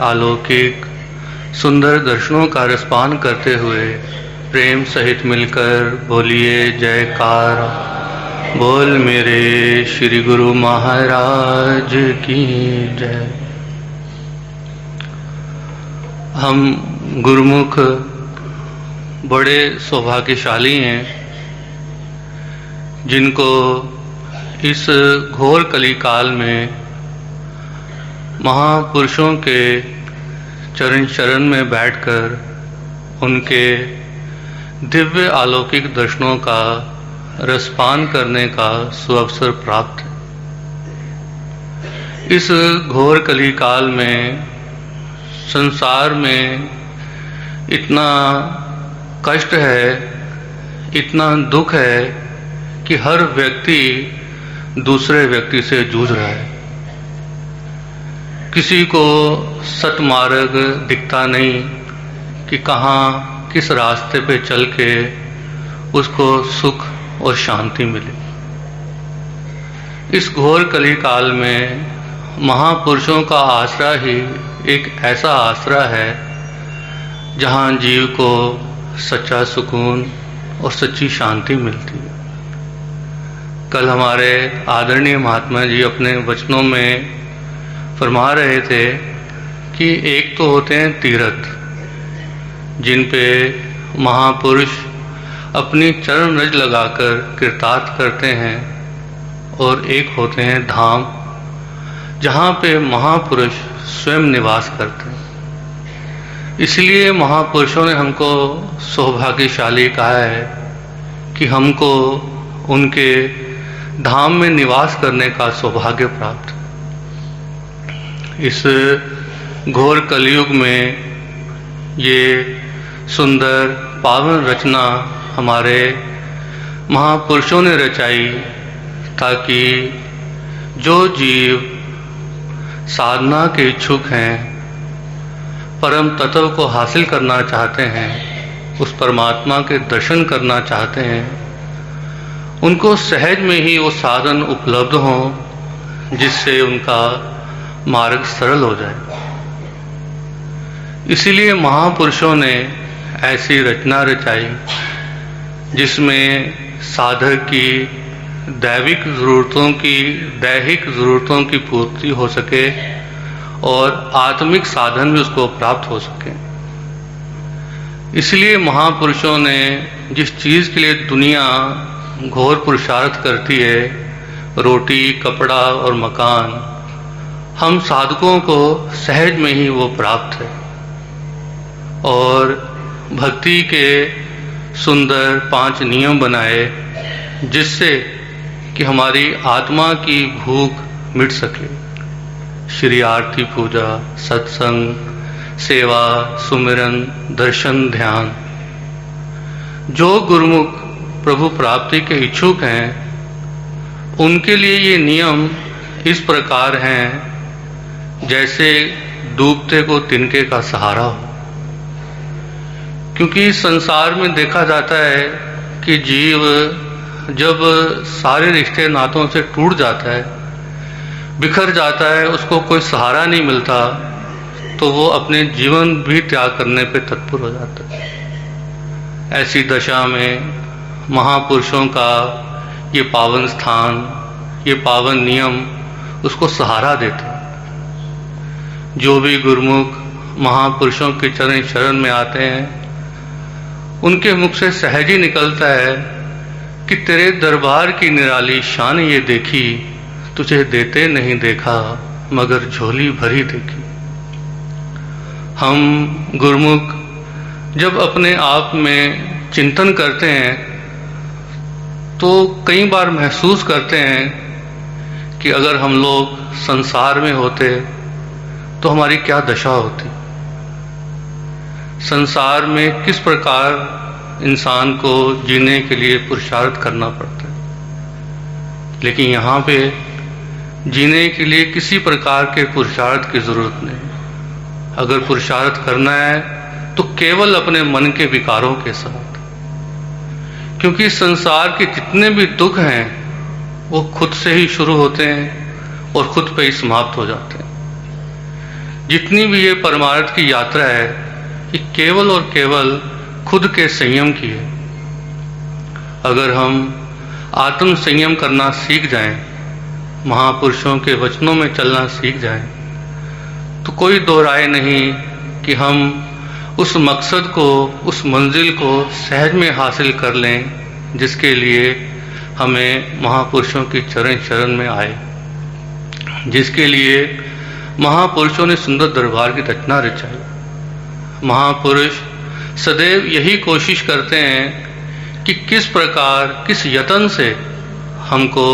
अलौकिक सुंदर दर्शनों का रसपान करते हुए प्रेम सहित मिलकर बोलिए जयकार। बोल मेरे श्री गुरु महाराज की जय। हम गुरुमुख बड़े सौभाग्यशाली हैं जिनको इस घोर कली काल में महापुरुषों के चरण शरण में बैठकर उनके दिव्य अलौकिक दर्शनों का रसपान करने का सुअवसर प्राप्त है। इस घोर कली काल में संसार में इतना कष्ट है, इतना दुख है कि हर व्यक्ति दूसरे व्यक्ति से जूझ रहा है। किसी को सतमार्ग दिखता नहीं कि कहाँ किस रास्ते पे चल के उसको सुख और शांति मिले। इस घोर कली काल में महापुरुषों का आसरा ही एक ऐसा आसरा है जहाँ जीव को सच्चा सुकून और सच्ची शांति मिलती है। कल हमारे आदरणीय महात्मा जी अपने वचनों में फरमा रहे थे कि एक तो होते हैं तीर्थ जिन पे महापुरुष अपनी चरण रज लगाकर कृतार्थ करते हैं, और एक होते हैं धाम जहाँ पे महापुरुष स्वयं निवास करते हैं। इसलिए महापुरुषों ने हमको सौभाग्यशाली कहा है कि हमको उनके धाम में निवास करने का सौभाग्य प्राप्त। इस घोर कलयुग में ये सुंदर पावन रचना हमारे महापुरुषों ने रचाई ताकि जो जीव साधना के इच्छुक हैं, परम तत्व को हासिल करना चाहते हैं, उस परमात्मा के दर्शन करना चाहते हैं, उनको सहज में ही वो साधन उपलब्ध हों जिससे उनका मार्ग सरल हो जाए। इसीलिए महापुरुषों ने ऐसी रचना रचाई जिसमें साधक की दैहिक जरूरतों की पूर्ति हो सके और आत्मिक साधन भी उसको प्राप्त हो सके। इसलिए महापुरुषों ने जिस चीज के लिए दुनिया घोर पुरुषार्थ करती है, रोटी, कपड़ा और मकान, हम साधकों को सहज में ही वो प्राप्त है। और भक्ति के सुंदर 5 नियम बनाए जिससे कि हमारी आत्मा की भूख मिट सके। श्री आरती, पूजा, सत्संग, सेवा, सुमिरन, दर्शन, ध्यान। जो गुरुमुख प्रभु प्राप्ति के इच्छुक हैं उनके लिए ये नियम इस प्रकार हैं जैसे डूबते को तिनके का सहारा हो। क्योंकि संसार में देखा जाता है कि जीव जब सारे रिश्ते नातों से टूट जाता है, बिखर जाता है, उसको कोई सहारा नहीं मिलता, तो वो अपने जीवन भी त्याग करने पे तत्पर हो जाता है। ऐसी दशा में महापुरुषों का ये पावन स्थान, ये पावन नियम उसको सहारा देते हैं। जो भी गुरुमुख महापुरुषों के चरण शरण में आते हैं उनके मुख से सहज ही निकलता है कि तेरे दरबार की निराली शान ये देखी, तुझे देते नहीं देखा मगर झोली भरी देखी। हम गुरुमुख जब अपने आप में चिंतन करते हैं तो कई बार महसूस करते हैं कि अगर हम लोग संसार में होते तो हमारी क्या दशा होती। संसार में किस प्रकार इंसान को जीने के लिए पुरुषार्थ करना पड़ता है, लेकिन यहाँ पे जीने के लिए किसी प्रकार के पुरुषार्थ की जरूरत नहीं। अगर पुरुषार्थ करना है तो केवल अपने मन के विकारों के साथ, क्योंकि संसार के जितने भी दुख हैं वो खुद से ही शुरू होते हैं और खुद पे ही समाप्त हो जाते हैं। जितनी भी ये परमार्थ की यात्रा है, ये केवल और केवल खुद के संयम की है। अगर हम आत्म संयम करना सीख जाएं, महापुरुषों के वचनों में चलना सीख जाएं, तो कोई दो राय नहीं कि हम उस मकसद को, उस मंजिल को सहज में हासिल कर लें जिसके लिए हमें महापुरुषों की चरण शरण में आए, जिसके लिए महापुरुषों ने सुंदर दरबार की रचना रचाई। महापुरुष सदैव यही कोशिश करते हैं कि किस प्रकार, किस यत्न से हमको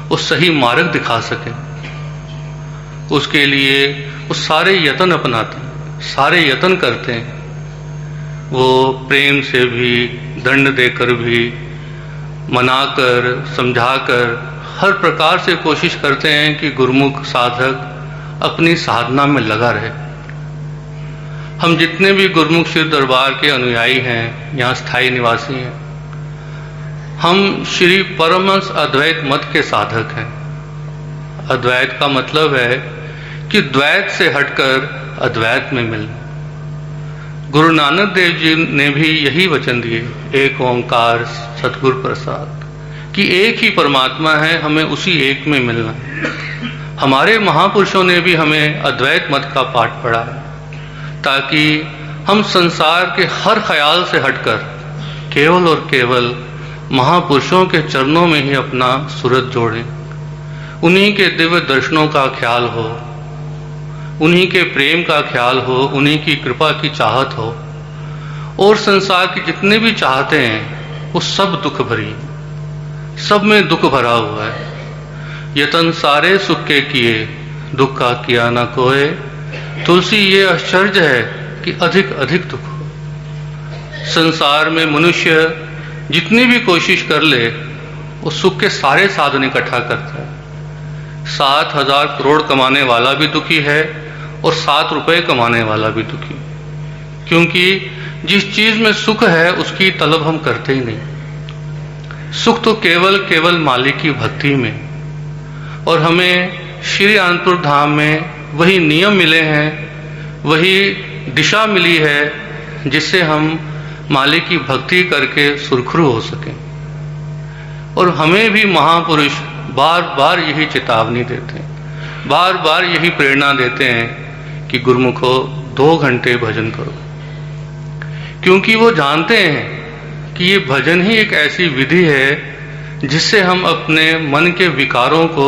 वो सही मार्ग दिखा सके। उसके लिए वो सारे यत्न अपनाते हैं, सारे यत्न करते हैं। वो प्रेम से भी, दंड देकर भी, मनाकर, समझाकर, हर प्रकार से कोशिश करते हैं कि गुरुमुख साधक अपनी साधना में लगा रहे। हम जितने भी गुरुमुख श्री दरबार के अनुयायी हैं, यहाँ स्थायी निवासी हैं, हम श्री परमहंस अद्वैत मत के साधक हैं। अद्वैत का मतलब है कि द्वैत से हटकर अद्वैत में मिलना। गुरु नानक देव जी ने भी यही वचन दिए, एक ओंकार सतगुरु प्रसाद, कि एक ही परमात्मा है, हमें उसी एक में मिलना है। हमारे महापुरुषों ने भी हमें अद्वैत मत का पाठ पढ़ा है, ताकि हम संसार के हर ख्याल से हटकर केवल और केवल महापुरुषों के चरणों में ही अपना सूरत जोड़ें। उन्हीं के दिव्य दर्शनों का ख्याल हो, उन्हीं के प्रेम का ख्याल हो, उन्हीं की कृपा की चाहत हो। और संसार की जितने भी चाहते हैं वो सब दुख भरी, सब में दुख भरा हुआ है। यतन सारे सुख के किए, दुख का किया न कोय। तुलसी ये आश्चर्य है कि अधिक अधिक दुख हो। संसार में मनुष्य जितनी भी कोशिश कर ले, वो सुख के सारे साधन इकट्ठा करता है। 7,000 करोड़ कमाने वाला भी दुखी है और 7 रुपए कमाने वाला भी दुखी, क्योंकि जिस चीज में सुख है उसकी तलब हम करते ही नहीं। सुख तो केवल केवल मालिक की भक्ति में। और हमें श्री आनंदपुर धाम में वही नियम मिले हैं, वही दिशा मिली है, जिससे हम मालिक की भक्ति करके सुरखरू हो सकें। और हमें भी महापुरुष बार बार यही चेतावनी देते हैं, बार बार यही प्रेरणा देते हैं कि गुरुमुखो 2 घंटे भजन करो, क्योंकि वो जानते हैं कि ये भजन ही एक ऐसी विधि है जिससे हम अपने मन के विकारों को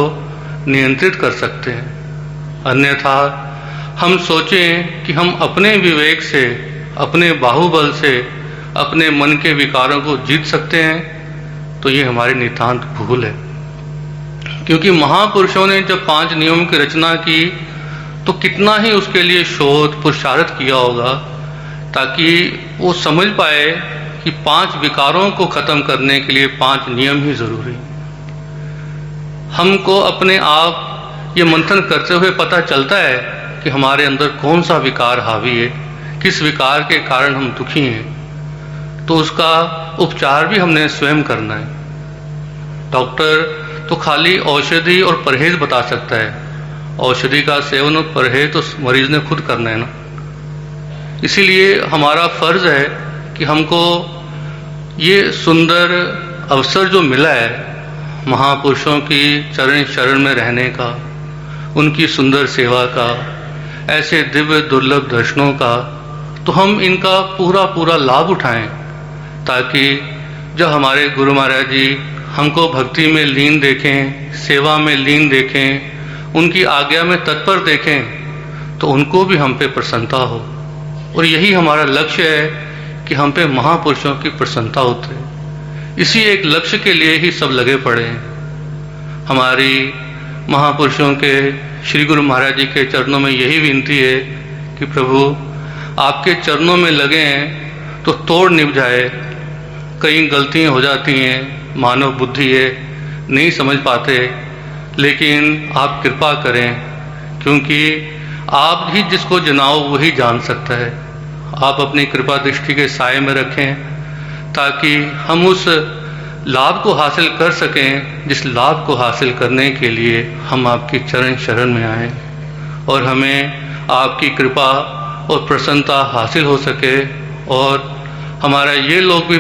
नियंत्रित कर सकते हैं। अन्यथा हम सोचें कि हम अपने विवेक से, अपने बाहुबल से अपने मन के विकारों को जीत सकते हैं, तो ये हमारी नितांत भूल है। क्योंकि महापुरुषों ने जब 5 नियमों की रचना की तो कितना ही उसके लिए शोध पुरुषार्थ किया होगा, ताकि वो समझ पाए कि 5 विकारों को खत्म करने के लिए 5 नियम ही जरूरी। हमको अपने आप ये मंथन करते हुए पता चलता है कि हमारे अंदर कौन सा विकार हावी है, किस विकार के कारण हम दुखी हैं, तो उसका उपचार भी हमने स्वयं करना है। डॉक्टर तो खाली औषधि और परहेज बता सकता है, औषधि का सेवन और परहेज तो मरीज ने खुद करना है ना। इसीलिए हमारा फर्ज है कि हमको ये सुंदर अवसर जो मिला है महापुरुषों की चरण शरण में रहने का, उनकी सुंदर सेवा का, ऐसे दिव्य दुर्लभ दर्शनों का, तो हम इनका पूरा पूरा लाभ उठाएं, ताकि जब हमारे गुरु महाराज जी हमको भक्ति में लीन देखें, सेवा में लीन देखें, उनकी आज्ञा में तत्पर देखें, तो उनको भी हम पे प्रसन्नता हो। और यही हमारा लक्ष्य है कि हम पे महापुरुषों की प्रसन्नता उतरे। इसी एक लक्ष्य के लिए ही सब लगे पड़े हैं। हमारी महापुरुषों के श्री गुरु महाराज जी के चरणों में यही विनती है कि प्रभु आपके चरणों में लगे हैं तो तोड़ निभ जाए। कई गलतियां हो जाती हैं, मानव बुद्धि है, नहीं समझ पाते, लेकिन आप कृपा करें, क्योंकि आप ही जिसको जनाओ वही जान सकता है। आप अपनी कृपा दृष्टि के साए में रखें, ताकि हम उस लाभ को हासिल कर सकें जिस लाभ को हासिल करने के लिए हम आपकी चरण शरण में आए, और हमें आपकी कृपा और प्रसन्नता हासिल हो सके और हमारा ये लोक भी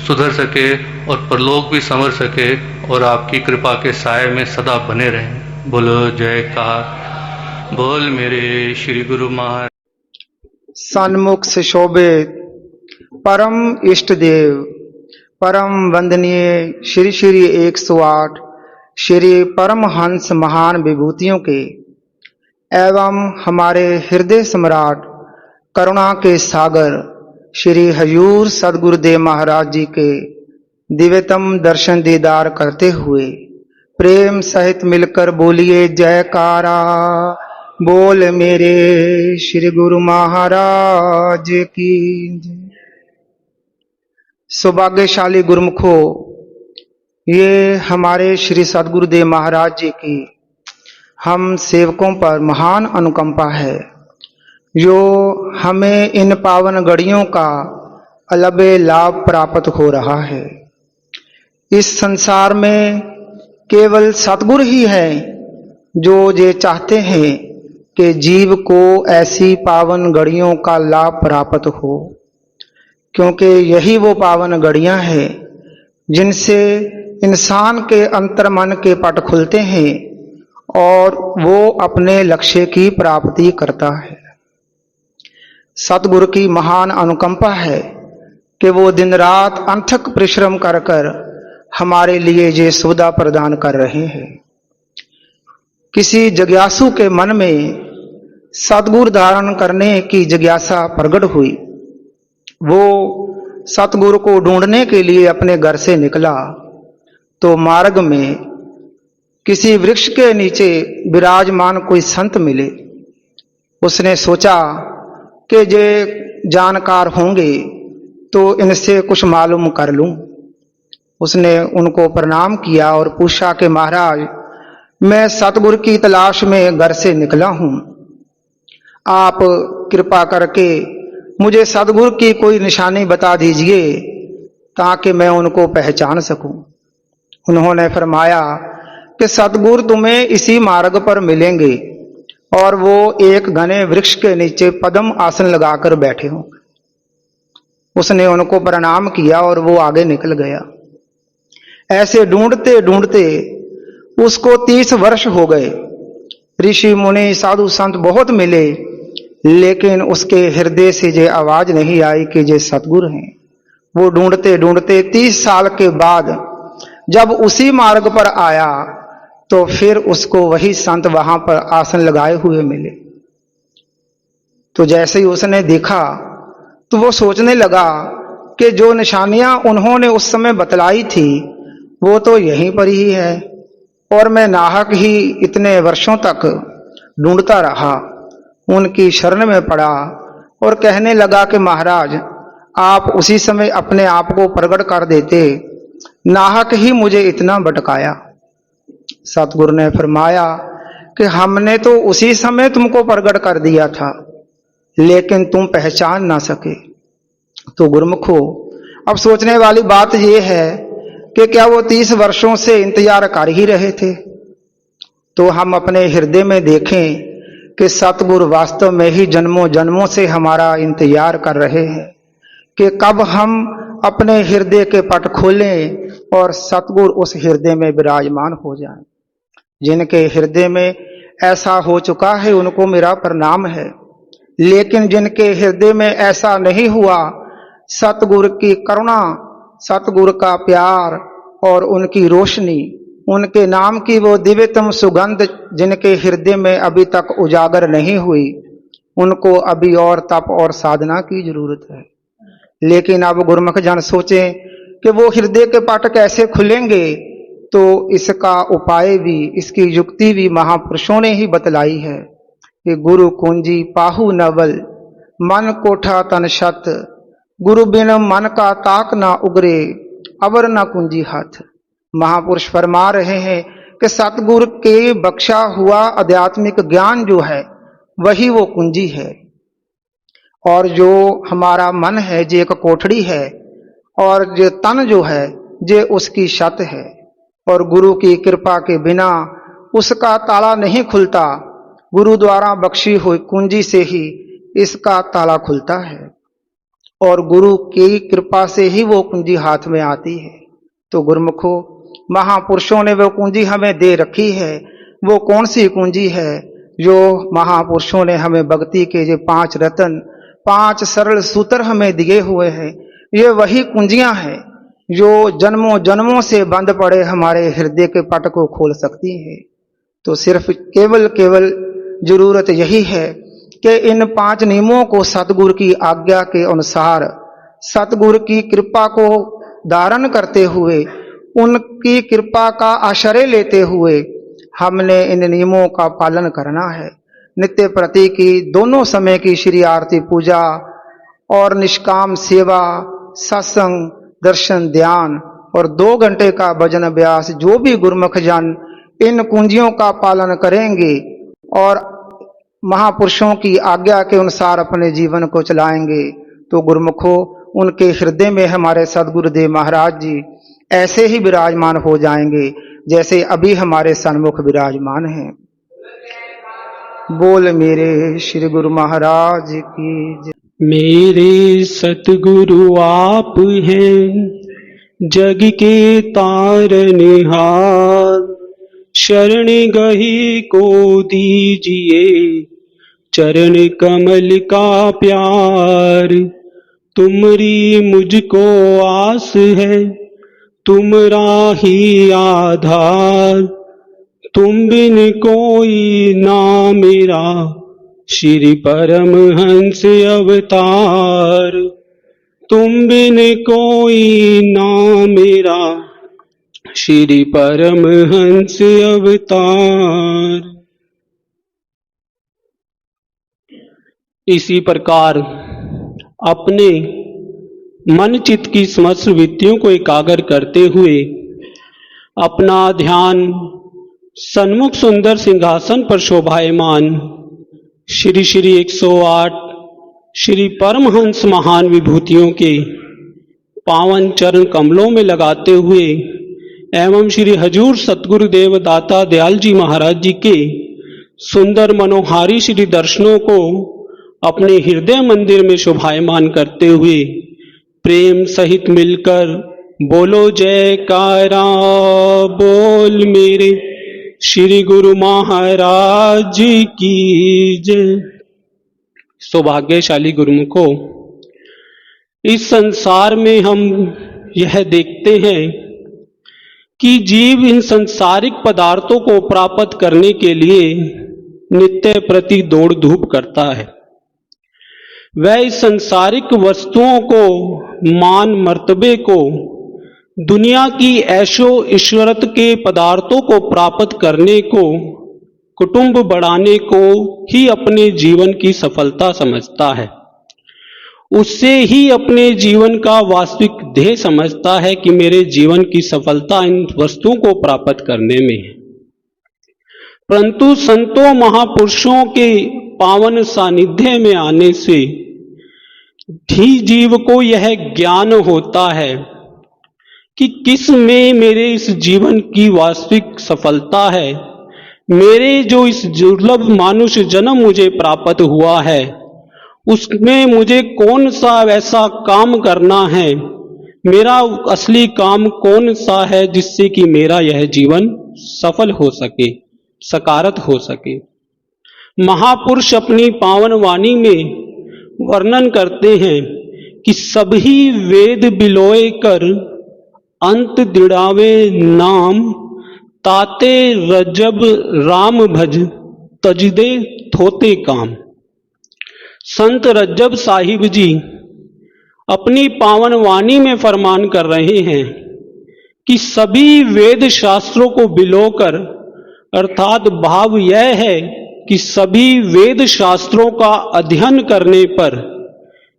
सुधर सके और परलोक भी संवर सके और आपकी कृपा के साए में सदा बने रहें। बोलो जयकार बोल मेरे श्री गुरु महाराज। सन्मुख से शोभित परम इष्ट देव परम वंदनीय श्री श्री 108 श्री परमहंस महान विभूतियों के एवं हमारे हृदय सम्राट करुणा के सागर श्री हजूर सदगुरुदेव महाराज जी के दिव्यतम दर्शन दीदार करते हुए प्रेम सहित मिलकर बोलिए जयकारा बोल मेरे श्री गुरु महाराज की जय। सौभाग्यशाली गुरुमुखों, ये हमारे श्री सदगुरुदेव महाराज जी की हम सेवकों पर महान अनुकंपा है, जो हमें इन पावन घड़ियों का अलबे लाभ प्राप्त हो रहा है। इस संसार में केवल सतगुरु ही है जो ये चाहते हैं कि जीव को ऐसी पावन घड़ियों का लाभ प्राप्त हो, क्योंकि यही वो पावन घड़ियां हैं जिनसे इंसान के अंतर्मन के पट खुलते हैं और वो अपने लक्ष्य की प्राप्ति करता है। सतगुरु की महान अनुकंपा है कि वो दिन रात अथक परिश्रम कर कर हमारे लिए ये सुविधा प्रदान कर रहे हैं। किसी जिज्ञासु के मन में सतगुरु धारण करने की जिज्ञासा प्रकट हुई। वो सतगुरु को ढूंढने के लिए अपने घर से निकला तो मार्ग में किसी वृक्ष के नीचे विराजमान कोई संत मिले। उसने सोचा कि ये जानकार होंगे तो इनसे कुछ मालूम कर लूं। उसने उनको प्रणाम किया और पूछा कि महाराज, मैं सतगुरु की तलाश में घर से निकला हूं, आप कृपा करके मुझे सतगुरु की कोई निशानी बता दीजिए ताकि मैं उनको पहचान सकूं। उन्होंने फरमाया कि सतगुरु तुम्हें इसी मार्ग पर मिलेंगे और वो एक घने वृक्ष के नीचे पद्म आसन लगाकर बैठे होंगे। उसने उनको प्रणाम किया और वो आगे निकल गया। ऐसे ढूंढते ढूंढते उसको 30 वर्ष हो गए। ऋषि मुनि साधु संत बहुत मिले, लेकिन उसके हृदय से ये आवाज नहीं आई कि ये सतगुरु हैं। वो ढूंढते ढूंढते 30 साल के बाद जब उसी मार्ग पर आया तो फिर उसको वही संत वहां पर आसन लगाए हुए मिले। तो जैसे ही उसने देखा तो वो सोचने लगा कि जो निशानियां उन्होंने उस समय बतलाई थी वो तो यहीं पर ही है और मैं नाहक ही इतने वर्षों तक ढूंढता रहा। उनकी शरण में पड़ा और कहने लगा कि महाराज, आप उसी समय अपने आप को प्रकट कर देते, नाहक ही मुझे इतना भटकाया। सतगुरु ने फरमाया कि हमने तो उसी समय तुमको प्रकट कर दिया था, लेकिन तुम पहचान ना सके। तो गुरुमुखो, अब सोचने वाली बात यह है कि क्या वो 30 वर्षों से इंतजार कर ही रहे थे? तो हम अपने हृदय में देखें कि सतगुरु वास्तव में ही जन्मों जन्मों से हमारा इंतजार कर रहे हैं कि कब हम अपने हृदय के पट खोलें और सतगुरु उस हृदय में विराजमान हो जाएं। जिनके हृदय में ऐसा हो चुका है उनको मेरा प्रणाम है, लेकिन जिनके हृदय में ऐसा नहीं हुआ, सतगुरु की करुणा, सतगुरु का प्यार और उनकी रोशनी, उनके नाम की वो दिव्यतम सुगंध जिनके हृदय में अभी तक उजागर नहीं हुई, उनको अभी और तप और साधना की जरूरत है। लेकिन अब गुरुमुख जन सोचें कि वो हृदय के पट कैसे खुलेंगे, तो इसका उपाय भी, इसकी युक्ति भी महापुरुषों ने ही बतलाई है कि गुरु कुंजी पाहु नवल, मन कोठा तन शत, गुरु बिन मन का ताक ना उगरे, अवर न कुंजी हाथ। महापुरुष फरमा रहे हैं कि सतगुरु के बख्शा हुआ आध्यात्मिक ज्ञान जो है वही वो कुंजी है, और जो हमारा मन है जे एक कोठड़ी है, और जो तन जो है जे उसकी छत है, और गुरु की कृपा के बिना उसका ताला नहीं खुलता। गुरु द्वारा बख्शी हुई कुंजी से ही इसका ताला खुलता है और गुरु की कृपा से ही वो कुंजी हाथ में आती है। तो गुरुमुखों, महापुरुषों ने वो कुंजी हमें दे रखी है। वो कौन सी कुंजी है? जो महापुरुषों ने हमें भक्ति के जो 5 रत्न, 5 सरल सूत्र हमें दिए हुए हैं, ये वही कुंजियां हैं जो जन्मों जन्मों से बंद पड़े हमारे हृदय के पट को खोल सकती हैं। तो सिर्फ केवल जरूरत यही है कि इन 5 नियमों को सतगुरु की आज्ञा के अनुसार, सतगुरु की कृपा को धारण करते हुए, उनकी कृपा का आश्रय लेते हुए हमने इन नियमों का पालन करना है। नित्य प्रति की दोनों समय की श्री आरती पूजा और निष्काम सेवा, सत्संग, दर्शन, ध्यान और 2 घंटे का भजन अभ्यास, जो भी गुरुमुख जन इन कुंजियों का पालन करेंगे और महापुरुषों की आज्ञा के अनुसार अपने जीवन को चलाएंगे, तो गुरुमुखों, उनके हृदय में हमारे सद्गुरुदेव महाराज जी ऐसे ही विराजमान हो जाएंगे जैसे अभी हमारे सन्मुख विराजमान हैं। बोल मेरे श्री गुरु महाराज की जय। मेरे सतगुरु आप हैं, जग के तारनहार, शरण गही को दीजिए चरण कमल का प्यार। तुमरी मुझको आस है, तुमरा ही आधार, तुम बिन कोई ना मेरा, श्री परमहंस अवतार। तुम बिन कोई ना मेरा, श्री परमहंस अवतार। इसी प्रकार अपने मन चित्त की समस्त वृत्तियों को एकाग्र करते हुए अपना ध्यान सन्मुख सुंदर सिंहासन पर शोभायमान श्री श्री 108 श्री परमहंस महान विभूतियों के पावन चरण कमलों में लगाते हुए एवं श्री हजूर सतगुरुदेव दाता दयाल जी महाराज जी के सुंदर मनोहारी श्री दर्शनों को अपने हृदय मंदिर में शोभायमान करते हुए प्रेम सहित मिलकर बोलो जयकारा। बोल मेरे श्री गुरु महाराज की जय। सौभाग्यशाली गुरुमुखों, इस संसार में हम यह देखते हैं कि जीव इन संसारिक पदार्थों को प्राप्त करने के लिए नित्य प्रति दौड़ धूप करता है। वह इस संसारिक वस्तुओं को, मान मर्तबे को, दुनिया की ऐशो ईश्वरत के पदार्थों को प्राप्त करने को, कुटुंब बढ़ाने को ही अपने जीवन की सफलता समझता है। उससे ही अपने जीवन का वास्तविक ध्येय समझता है कि मेरे जीवन की सफलता इन वस्तुओं को प्राप्त करने में है। परंतु संतों महापुरुषों के पावन सानिध्य में आने से ही जीव को यह ज्ञान होता है कि किस में मेरे इस जीवन की वास्तविक सफलता है। मेरे जो इस दुर्लभ मानुष जन्म मुझे प्राप्त हुआ है, उसमें मुझे कौन सा वैसा काम करना है, मेरा असली काम कौन सा है जिससे कि मेरा यह जीवन सफल हो सके, सकारत हो सके। महापुरुष अपनी पावन वाणी में वर्णन करते हैं कि सभी वेद बिलोए कर अंत दृढ़ावे नाम, ताते रजब राम भज तजदे थोते काम। संत रज्जब साहिब जी अपनी पावन वाणी में फरमान कर रहे हैं कि सभी वेद शास्त्रों को बिलोकर, अर्थात भाव यह है कि सभी वेद शास्त्रों का अध्ययन करने पर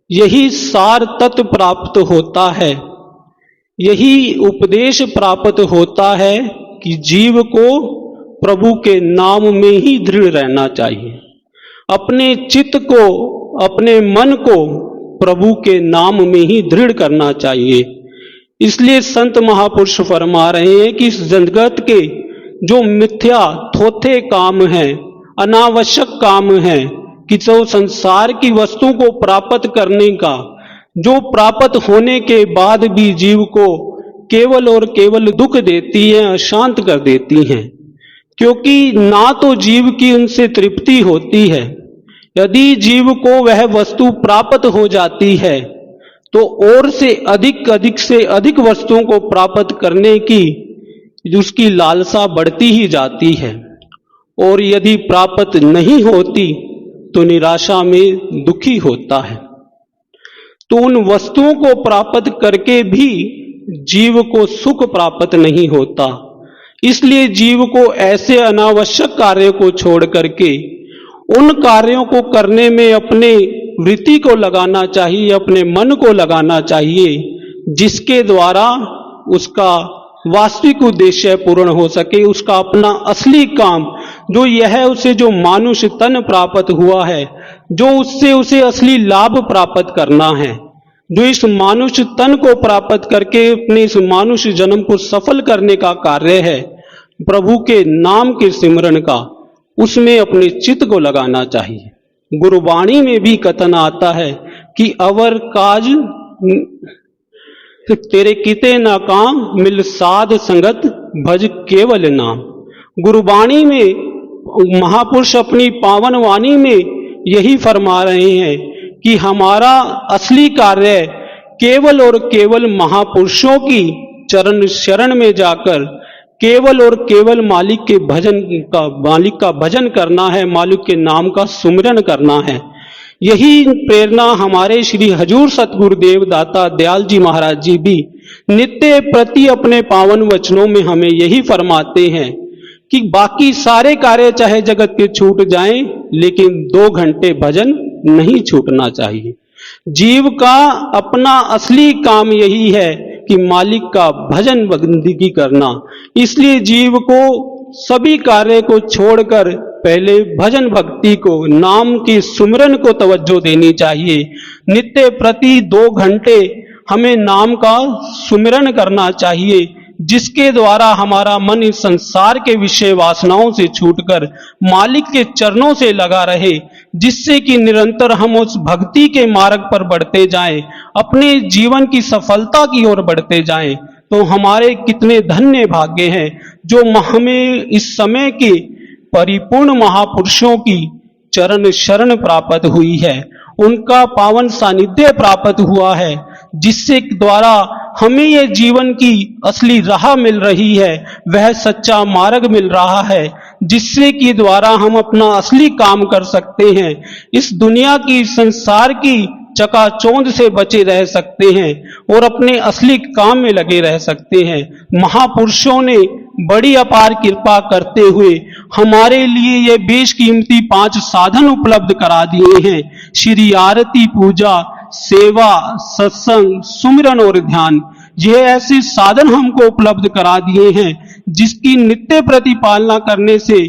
यही सार तत्व प्राप्त होता है, यही उपदेश प्राप्त होता है कि जीव को प्रभु के नाम में ही दृढ़ रहना चाहिए। अपने चित्त को, अपने मन को प्रभु के नाम में ही दृढ़ करना चाहिए। इसलिए संत महापुरुष फरमा रहे हैं कि इस जगत के जो मिथ्या थोथे काम हैं, अनावश्यक काम है कि जो संसार की वस्तु को प्राप्त करने का, जो प्राप्त होने के बाद भी जीव को केवल और केवल दुख देती है, अशांत कर देती हैं। क्योंकि ना तो जीव की उनसे तृप्ति होती है। यदि जीव को वह वस्तु प्राप्त हो जाती है तो और से अधिक वस्तुओं को प्राप्त करने की उसकी लालसा बढ़ती ही जाती है, और यदि प्राप्त नहीं होती तो निराशा में दुखी होता है। तो उन वस्तुओं को प्राप्त करके भी जीव को सुख प्राप्त नहीं होता। इसलिए जीव को ऐसे अनावश्यक कार्य को छोड़ करके उन कार्यों को करने में अपने वृत्ति को लगाना चाहिए, अपने मन को लगाना चाहिए, जिसके द्वारा उसका वास्तविक उद्देश्य पूर्ण हो सके, उसका अपना असली काम जो यह उसे जो मानुष तन प्राप्त हुआ है, जो उससे उसे असली लाभ प्राप्त करना है, जो इस मानुष तन को प्राप्त करके अपने इस मानुष जन्म को सफल करने का कार्य है, प्रभु के नाम के सिमरन का, उसमें अपने चित्त को लगाना चाहिए। गुरुवाणी में भी कथन आता है कि अवर काज तेरे किते ना काम, मिल साध संगत भज केवल नाम। गुरुवाणी में महापुरुष अपनी पावन वाणी में यही फरमा रहे हैं कि हमारा असली कार्य केवल और केवल महापुरुषों की चरण शरण में जाकर केवल और केवल मालिक का भजन करना है, मालिक के नाम का सुमिरन करना है। यही प्रेरणा हमारे श्री हजूर सतगुरुदेव दाता दयाल जी महाराज जी भी नित्य प्रति अपने पावन वचनों में हमें यही फरमाते हैं कि बाकी सारे कार्य चाहे जगत के छूट जाएं, लेकिन 2 घंटे भजन नहीं छूटना चाहिए। जीव का अपना असली काम यही है कि मालिक का भजन बंदगी करना। इसलिए जीव को सभी कार्य को छोड़कर पहले भजन भक्ति को, नाम की सुमिरन को तवज्जो देनी चाहिए। नित्य प्रति 2 घंटे हमें नाम का सुमिरन करना चाहिए, जिसके द्वारा हमारा मन इस संसार के विषय वासनाओं से छूटकर मालिक के चरणों से लगा रहे, जिससे कि निरंतर हम उस भक्ति के मार्ग पर बढ़ते जाएं, अपने जीवन की सफलता की ओर बढ़ते जाएं। तो हमारे कितने धन्य भाग्य हैं जो हमें इस समय के परिपूर्ण महापुरुषों की चरण शरण प्राप्त हुई है, उनका पावन सानिध्य प्राप्त हुआ है, जिससे द्वारा हमें यह जीवन की असली राह मिल रही है, वह सच्चा मार्ग मिल रहा है, जिससे कि द्वारा हम अपना असली काम कर सकते हैं, इस दुनिया की, संसार की चकाचौंध से बचे रह सकते हैं और अपने असली काम में लगे रह सकते हैं। महापुरुषों ने बड़ी अपार कृपा करते हुए हमारे लिए ये बेशकीमती 5 साधन उपलब्ध करा दिए हैं। श्री आरती, पूजा, सेवा, सत्संग, सुमिरन और ध्यान, ये ऐसे साधन हमको उपलब्ध करा दिए हैं जिसकी नित्य प्रतिपालना करने से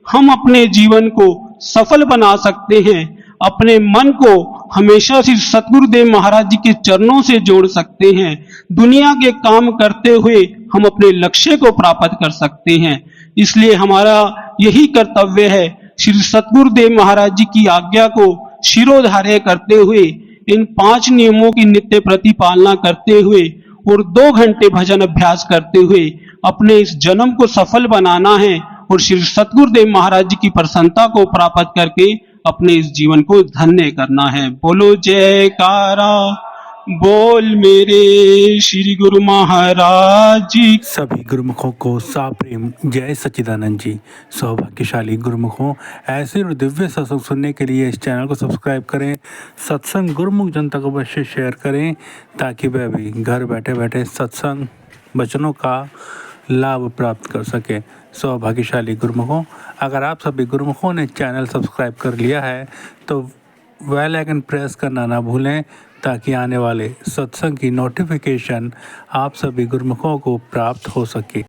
हम अपने जीवन को सफल बना सकते हैं, अपने मन को हमेशा श्री सतगुरुदेव महाराज जी के चरणों से जोड़ सकते हैं, दुनिया के काम करते हुए हम अपने लक्ष्य को प्राप्त कर सकते हैं। इसलिए हमारा यही कर्तव्य है, श्री सतगुरुदेव महाराज जी की आज्ञा को शिरोधार्य करते हुए, इन 5 नियमों की नित्य प्रतिपालना करते हुए और 2 घंटे भजन अभ्यास करते हुए अपने इस जन्म को सफल बनाना है और श्री सतगुरुदेव महाराज जी की प्रसन्नता को प्राप्त करके अपने इस जीवन को धन्य करना है। बोलो जयकारा, बोल मेरे श्री गुरु महाराज जी। सभी गुरुमुखों को साप्रेम जय सच्चिदानंद जी। सौभाग्यशाली गुरुमुखों, ऐसे और दिव्य सत्संग सुनने के लिए इस चैनल को सब्सक्राइब करें, सत्संग गुरुमुख जनता को अवश्य शेयर करें, ताकि वह भी घर बैठे बैठे सत्संग वचनों का लाभ प्राप्त कर सके। सौभाग्यशाली गुरुमुखों, अगर आप सभी गुरुमुखों ने चैनल सब्सक्राइब कर लिया है तो बेल आइकन प्रेस करना ना भूलें, ताकि आने वाले सत्संग की नोटिफिकेशन आप सभी गुरुमुखों को प्राप्त हो सके।